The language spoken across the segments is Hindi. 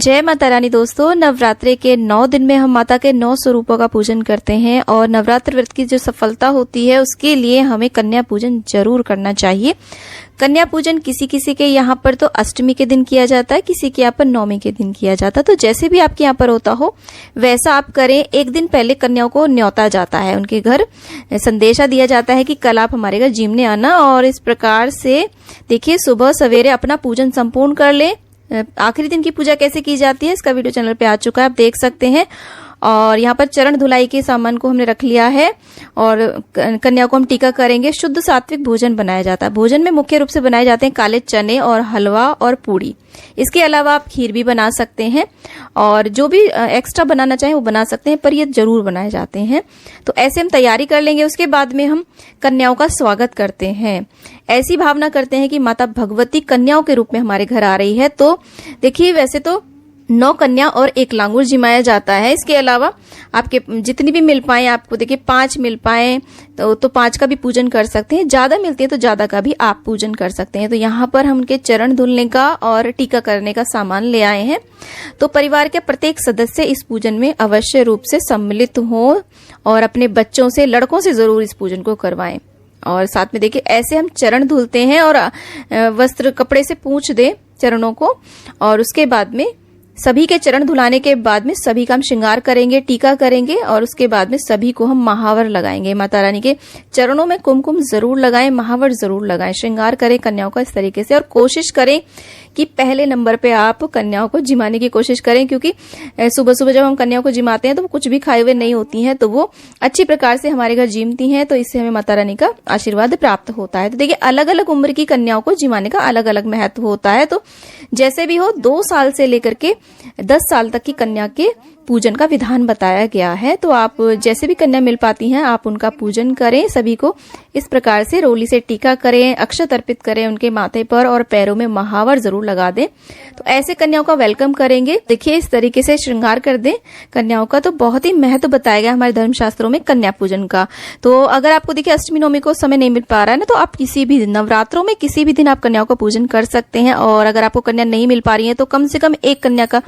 जय माता रानी। दोस्तों, नवरात्रि के 9 दिन में हम माता के 9 स्वरूपों का पूजन करते हैं और नवरात्र व्रत की जो सफलता होती है उसके लिए हमें कन्या पूजन जरूर करना चाहिए। कन्या पूजन किसी किसी के यहाँ पर तो अष्टमी के दिन किया जाता है, किसी के यहाँ पर नौमी के दिन किया जाता है। तो जैसे भी आपके यहाँ पर होता हो वैसा आप करें। एक दिन पहले कन्याओं को न्योता जाता है, उनके घर संदेशा दिया जाता है कि कल आप हमारे घर जीमने आना। और इस प्रकार से देखिए, सुबह सवेरे अपना पूजन संपूर्ण कर ले। आखिरी दिन की पूजा कैसे की जाती है इसका वीडियो चैनल पे आ चुका है, आप देख सकते हैं। और यहाँ पर चरण धुलाई के सामान को हमने रख लिया है और कन्या को हम टीका करेंगे। शुद्ध सात्विक भोजन बनाया जाता है। भोजन में मुख्य रूप से बनाए जाते हैं काले चने और हलवा और पूड़ी। इसके अलावा आप खीर भी बना सकते हैं और जो भी एक्स्ट्रा बनाना चाहें वो बना सकते हैं, पर ये जरूर बनाए जाते हैं। तो ऐसे हम तैयारी कर लेंगे। उसके बाद में हम कन्याओं का स्वागत करते हैं। ऐसी भावना करते हैं कि माता भगवती कन्याओं के रूप में हमारे घर आ रही है। तो देखिए, वैसे तो 9 कन्या और 1 लांगूर जिमाया जाता है। इसके अलावा आपके जितनी भी मिल पाए, आपको देखिए 5 मिल पाए तो 5 का भी पूजन कर सकते हैं। ज्यादा मिलती है तो ज्यादा का भी आप पूजन कर सकते हैं। तो यहाँ पर हम उनके चरण धुलने का और टीका करने का सामान ले आए हैं। तो परिवार के प्रत्येक सदस्य इस पूजन में अवश्य रूप से सम्मिलित हो और अपने बच्चों से, लड़कों से जरूर इस पूजन को करवाएं। और साथ में देखिए, ऐसे हम चरण धुलते हैं और वस्त्र कपड़े से पोंछ दे चरणों को। और उसके बाद में सभी के चरण धुलाने के बाद में सभी का हम श्रृंगार करेंगे, टीका करेंगे और उसके बाद में सभी को हम महावर लगाएंगे। माता रानी के चरणों में कुमकुम जरूर लगाएं, महावर जरूर लगाएं, श्रृंगार करें कन्याओं का इस तरीके से। और कोशिश करें कि पहले नंबर पे आप कन्याओं को जिमाने की कोशिश करें, क्योंकि सुबह सुबह जब हम कन्याओं को जिमाते हैं तो वो कुछ भी खाए हुए नहीं होती हैं, तो वो अच्छी प्रकार से हमारे घर जिमती हैं। तो इससे हमें माता रानी का आशीर्वाद प्राप्त होता है। तो देखिए, अलग अलग उम्र की कन्याओं को जिमाने का अलग अलग महत्व होता है। तो जैसे भी हो, 2 साल से लेकर के 10 साल तक की कन्या के पूजन का विधान बताया गया है। तो आप जैसे भी कन्या मिल पाती हैं आप उनका पूजन करें। सभी को इस प्रकार से रोली से टीका करें, अक्षत अर्पित करें उनके माथे पर और पैरों में महावर जरूर लगा दें। तो ऐसे कन्याओं का वेलकम करेंगे। देखिए, इस तरीके से श्रृंगार कर दें कन्याओं का। तो बहुत ही महत्व बताया गया हमारे धर्मशास्त्रों में कन्या पूजन का। तो अगर आपको देखिए अष्टमी नवमी को समय नहीं मिल पा रहा है ना, तो आप किसी भी दिन, नवरात्रों में किसी भी दिन आप कन्याओं का पूजन कर सकते हैं। और अगर आपको कन्या नहीं मिल पा रही है तो कम से कम 1 कन्या का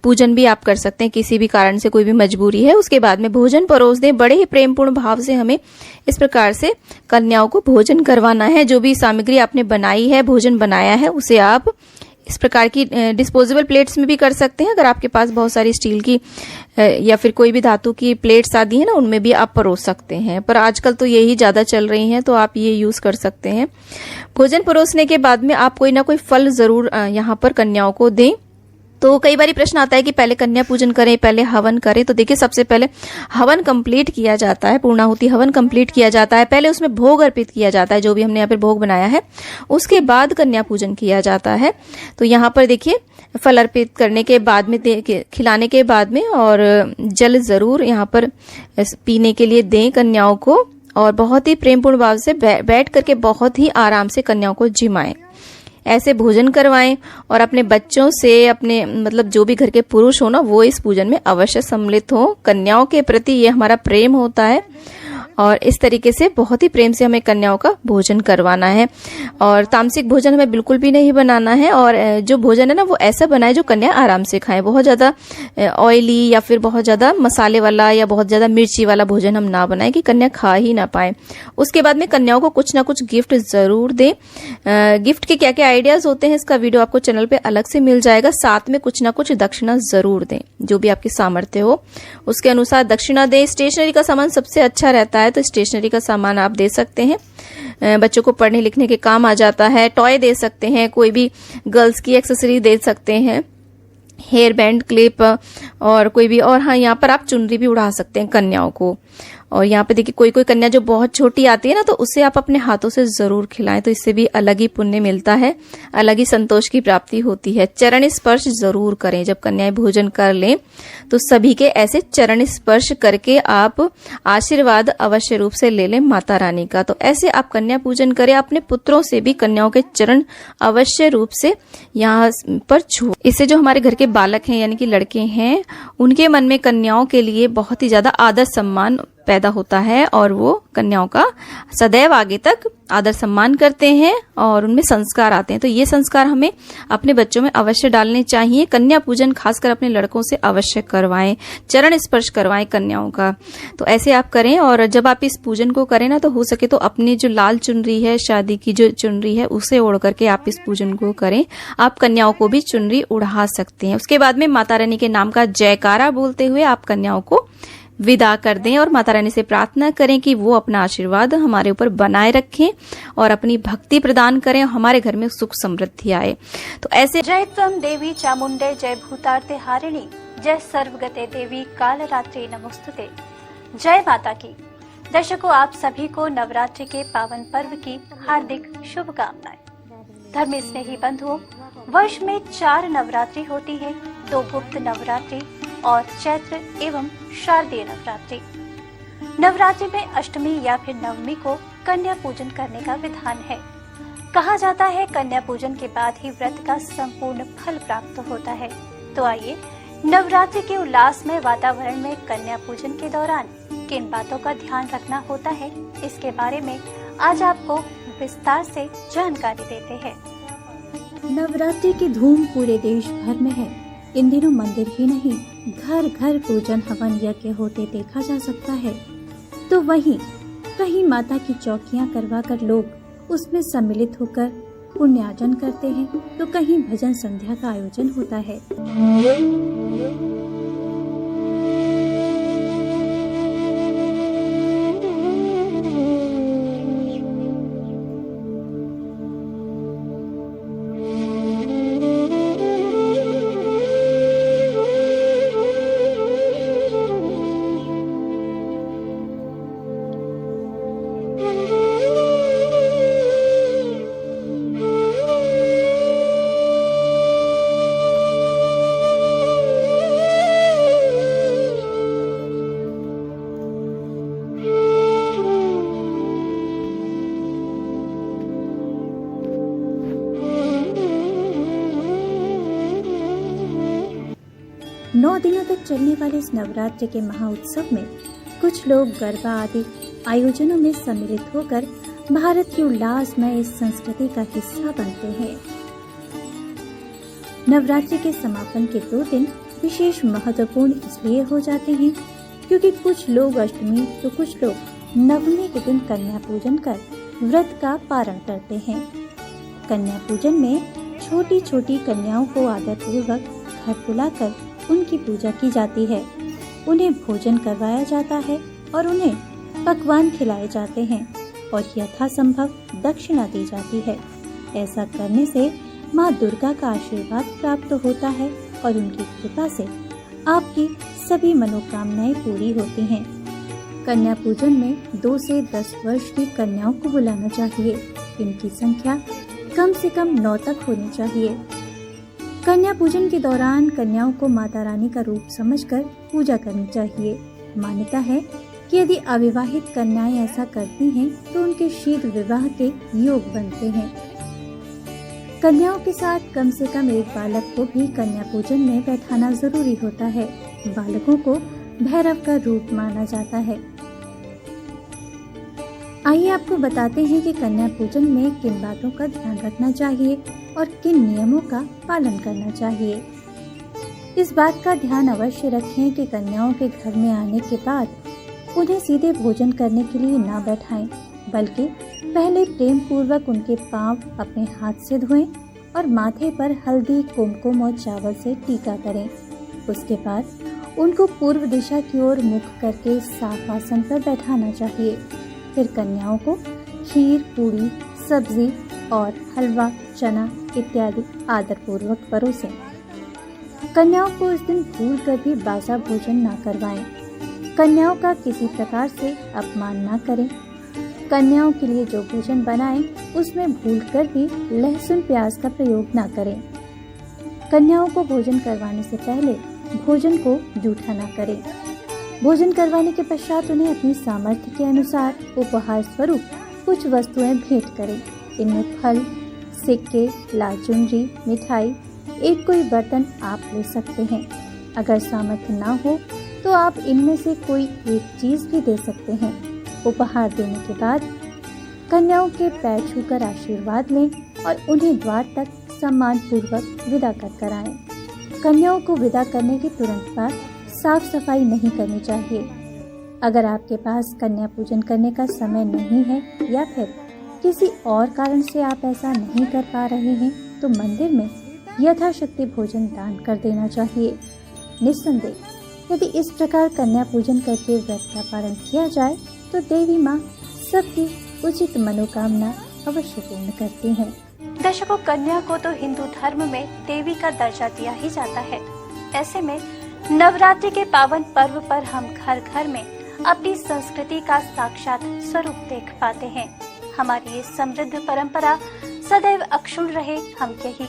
पूजन भी आप कर सकते हैं, किसी भी कारण से, कोई भी मजबूरी है। उसके बाद में भोजन परोस दें। बड़े ही प्रेमपूर्ण भाव से हमें इस प्रकार से कन्याओं को भोजन करवाना है। जो भी सामग्री आपने बनाई है, भोजन बनाया है, उसे आप इस प्रकार की डिस्पोजेबल प्लेट्स में भी कर सकते हैं। अगर आपके पास बहुत सारी स्टील की या फिर कोई भी धातु की प्लेट्स आदि है ना, उनमें भी आप परोस सकते हैं। पर आजकल तो यही ज्यादा चल रही हैं, तो आप ये यूज कर सकते हैं। भोजन परोसने के बाद में आप कोई ना कोई फल जरूर यहाँ पर कन्याओं को दें। तो कई बार प्रश्न आता है कि पहले कन्या पूजन करें, पहले हवन करें। तो देखिए, सबसे पहले हवन कंप्लीट किया जाता है, पूर्णाहुति हवन कंप्लीट किया जाता है। पहले उसमें भोग अर्पित किया जाता है, जो भी हमने यहाँ पर भोग बनाया है। उसके बाद कन्या पूजन किया जाता है। तो यहाँ पर देखिए, फल अर्पित करने के बाद में, खिलाने के बाद में, और जल जरूर यहाँ पर पीने के लिए दें कन्याओं को। और बहुत ही प्रेमपूर्ण भाव से बैठ करके बहुत ही आराम से कन्याओं को जिमाएं, ऐसे भोजन करवाएं। और अपने बच्चों से, अपने मतलब जो भी घर के पुरुष हो ना, वो इस पूजन में अवश्य सम्मिलित हो। कन्याओं के प्रति ये हमारा प्रेम होता है और इस तरीके से बहुत ही प्रेम से हमें कन्याओं का भोजन करवाना है। और तामसिक भोजन हमें बिल्कुल भी नहीं बनाना है। और जो भोजन है ना, वो ऐसा बनाए जो कन्या आराम से खाएं। बहुत ज्यादा ऑयली या फिर बहुत ज्यादा मसाले वाला या बहुत ज्यादा मिर्ची वाला भोजन हम ना बनाएं कि कन्या खा ही ना पाए। उसके बाद में कन्याओं को कुछ ना कुछ गिफ्ट जरूर दें। गिफ्ट के क्या क्या आइडियाज होते हैं इसका वीडियो आपको चैनल पे अलग से मिल जाएगा। साथ में कुछ ना कुछ दक्षिणा जरूर दें, जो भी आपकी सामर्थ्य हो उसके अनुसार दक्षिणा दें। स्टेशनरी का सामान सबसे अच्छा रहता है, तो स्टेशनरी का सामान आप दे सकते हैं। बच्चों को पढ़ने लिखने के काम आ जाता है। टॉय दे सकते हैं, कोई भी गर्ल्स की एक्सेसरी दे सकते हैं, हेयर बैंड, क्लिप और कोई भी। और हाँ, यहाँ पर आप चुनरी भी उड़ा सकते हैं कन्याओं को। और यहाँ पे देखिए, कोई कोई कन्या जो बहुत छोटी आती है ना, तो उसे आप अपने हाथों से जरूर खिलाएं। तो इससे भी अलग ही पुण्य मिलता है, अलग ही संतोष की प्राप्ति होती है। चरण स्पर्श जरूर करें जब कन्याएं भोजन कर लें, तो सभी के ऐसे चरण स्पर्श करके आप आशीर्वाद अवश्य रूप से ले लें माता रानी का। तो ऐसे आप कन्या पूजन करें। अपने पुत्रों से भी कन्याओं के चरण अवश्य रूप से यहाँ पर छू। इससे जो हमारे घर के बालक हैं, यानी कि लड़के हैं, उनके मन में कन्याओं के लिए बहुत ही ज्यादा आदर सम्मान पैदा होता है और वो कन्याओं का सदैव आगे तक आदर सम्मान करते हैं और उनमें संस्कार आते हैं। तो ये संस्कार हमें अपने बच्चों में अवश्य डालने चाहिए। कन्या पूजन खासकर अपने लड़कों से अवश्य करवाएं, चरण स्पर्श करवाएं कन्याओं का। तो ऐसे आप करें और जब आप इस पूजन को करें ना, तो हो सके तो अपनी जो लाल चुनरी है, शादी की जो चुनरी है, उसे ओढ़ करके आप इस पूजन को करें। आप कन्याओं को भी चुनरी उड़ा सकते हैं। उसके बाद में माता रानी के नाम का जयकारा बोलते हुए आप कन्याओं को विदा कर दें और माता रानी से प्रार्थना करें कि वो अपना आशीर्वाद हमारे ऊपर बनाए रखें और अपनी भक्ति प्रदान करें और हमारे घर में सुख समृद्धि आए। तो ऐसे जय त्वं देवी चामुंडे, जय भूतार्ते हारिणी, जय सर्वगते देवी कालरात्रि नमोस्तुते। जय माता की। दर्शकों, आप सभी को नवरात्रि के पावन पर्व की हार्दिक शुभकामनाएं। धर्म स्नेही बंधुओं, वर्ष में 4 नवरात्रि होती है, 2 गुप्त नवरात्रि और चैत्र एवं शारदीय नवरात्रि। नवरात्रि में अष्टमी या फिर नवमी को कन्या पूजन करने का विधान है। कहा जाता है कन्या पूजन के बाद ही व्रत का संपूर्ण फल प्राप्त होता है। तो आइए नवरात्रि के उल्लासमय वातावरण में कन्या पूजन के दौरान किन बातों का ध्यान रखना होता है, इसके बारे में आज आपको विस्तार से जानकारी देते हैं। नवरात्रि की धूम पूरे देश भर में है। इन दिनों मंदिर ही नहीं, घर घर पूजन हवन यज्ञ होते देखा जा सकता है। तो वहीं कहीं माता की चौकियां करवाकर लोग उसमें सम्मिलित होकर पुण्यार्जन करते हैं, तो कहीं भजन संध्या का आयोजन होता है। नौ दिनों तक चलने वाले इस नवरात्रि के महाउत्सव में कुछ लोग गरबा आदि आयोजनों में सम्मिलित होकर भारत की उल्लासमय इस संस्कृति का हिस्सा बनते हैं। नवरात्रि के समापन के 2 दिन विशेष महत्वपूर्ण इसलिए हो जाते हैं क्योंकि कुछ लोग अष्टमी तो कुछ लोग नवमी के दिन कन्या पूजन कर व्रत का पारण करते हैं। कन्या पूजन में छोटी छोटी कन्याओं को आदर पूर्वक घर बुलाकर उनकी पूजा की जाती है। उन्हें भोजन करवाया जाता है और उन्हें पकवान खिलाए जाते हैं और यथासंभव दक्षिणा दी जाती है। ऐसा करने से माँ दुर्गा का आशीर्वाद प्राप्त होता है और उनकी कृपा से आपकी सभी मनोकामनाएं पूरी होती हैं। कन्या पूजन में 2 से 10 वर्ष की कन्याओं को बुलाना चाहिए। इनकी संख्या कम से कम 9 तक होनी चाहिए। कन्या पूजन के दौरान कन्याओं को माता रानी का रूप समझकर पूजा करनी चाहिए। मान्यता है कि यदि अविवाहित कन्याएं ऐसा करती हैं तो उनके शीघ्र विवाह के योग बनते हैं। कन्याओं के साथ कम से कम एक बालक को भी कन्या पूजन में बैठाना जरूरी होता है। बालकों को भैरव का रूप माना जाता है। आइए आपको बताते हैं कि कन्या पूजन में किन बातों का ध्यान रखना चाहिए और किन नियमों का पालन करना चाहिए। इस बात का ध्यान अवश्य रखें कि कन्याओं के घर में आने के बाद उन्हें सीधे भोजन करने के लिए ना बैठाएं, बल्कि पहले प्रेम पूर्वक उनके पांव अपने हाथ से धोएं और माथे पर हल्दी, कुमकुम और चावल से टीका करें। उसके बाद उनको पूर्व दिशा की ओर मुख करके साफ आसन पर बैठाना चाहिए। फिर कन्याओं को खीर, पूरी, सब्जी और हलवा, चना इत्यादि आदर पूर्वक परोसें। कन्याओं को इस दिन भूल कर भी बासा भोजन न करवाएं। कन्याओं का किसी प्रकार से अपमान न करें। कन्याओं के लिए जो भोजन बनाएं उसमें भूलकर भी लहसुन प्याज का प्रयोग न करें। कन्याओं को भोजन करवाने से पहले भोजन को जूठा न करें। भोजन करवाने के पश्चात उन्हें अपनी सामर्थ्य के अनुसार उपहार स्वरूप कुछ वस्तुएं भेंट करें। इनमें फल, सिक्के, लाल चुनरी, मिठाई, एक कोई बर्तन आप ले सकते हैं। अगर सामर्थ्य ना हो तो आप इनमें से कोई एक चीज भी दे सकते हैं। उपहार देने के बाद कन्याओं के पैर छूकर आशीर्वाद लें और उन्हें द्वार तक सम्मान पूर्वक विदा कर आएं। कन्याओं को विदा करने के तुरंत बाद साफ सफाई नहीं करनी चाहिए। अगर आपके पास कन्या पूजन करने का समय नहीं है या फिर किसी और कारण से आप ऐसा नहीं कर पा रहे हैं तो मंदिर में यथाशक्ति भोजन दान कर देना चाहिए। निस्संदेह यदि इस प्रकार कन्या पूजन करके व्रत का पालन किया जाए तो देवी माँ सबकी उचित मनोकामना अवश्य पूर्ण करती हैं। दर्शकों, कन्या को तो हिंदू धर्म में देवी का दर्जा दिया ही जाता है। ऐसे में नवरात्रि के पावन पर्व पर हम घर घर में अपनी संस्कृति का साक्षात स्वरूप देख पाते हैं। हमारी ये समृद्ध परंपरा सदैव अक्षुण्ण रहे, हम यही